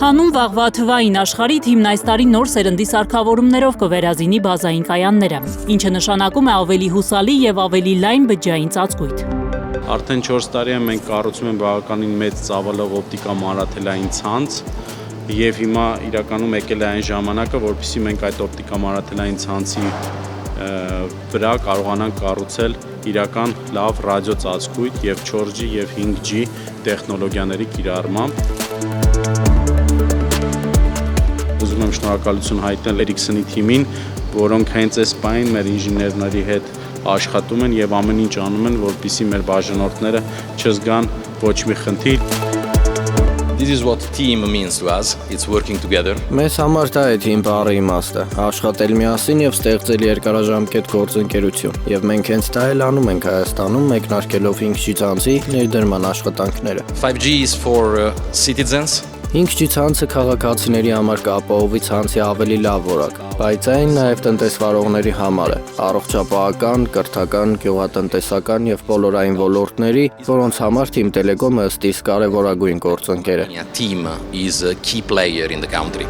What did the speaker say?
Հանուն վաղվա թվային աշխարհի թիմն այս տարի նոր սերնդի սարքավորումներով կվերազինի բազային կայանները, ինչը նշանակում է ավելի հուսալի եւ ավելի լայն բջջային ծածկույթ։ Արդեն 4 տարի է մենք կառուցում ենք բավականին մեծ ծավալով օպտիկա մանրաթելային ցանց եւ հիմա իրականում եկել է այն ժամանակը, որպեսզի մենք այդ օպտիկա մանրաթելային ցանցի վրա կարողանանք կառուցել իրական լավ ռադիո ծածկույթ եւ 4G եւ 5G տեխնոլոգիաների կիրառմամբ։ Ուզում եմ շնորհակալություն հայտնել Ericsson-ի թիմին, որոնք հենց այս պահին մեր ինժեներների հետ աշխատում են եւ ամեն ինչ անում են, որպեսզի մեր բաժանորդները չզգան ոչ մի խնդիր։ This is what team means to us. It's working together. Մեզ համար դա է թիմ բառի իմաստը, աշխատել միասին եւ ստեղծել երկարաժամկետ գործընկերություն։ Եվ մենք հենց դա էլ անում ենք Հայաստանում, մեկնարկելով 5G ցանցի ներդրման աշխատանքները։ 5G is for citizens. 5G ցանցը քաղաքացիների համար կապահովի ցանցի ավելի լավ որակ, բայց այն նաև տնտեսվարողների համար է, առողջապահական, կրթական, գյուղատնտեսական եւ բոլորային ոլորտների, որոնց համար Team Telecom-ը ըստ իս կարևորագույն գործընկեր է։ Team is a key player in the country.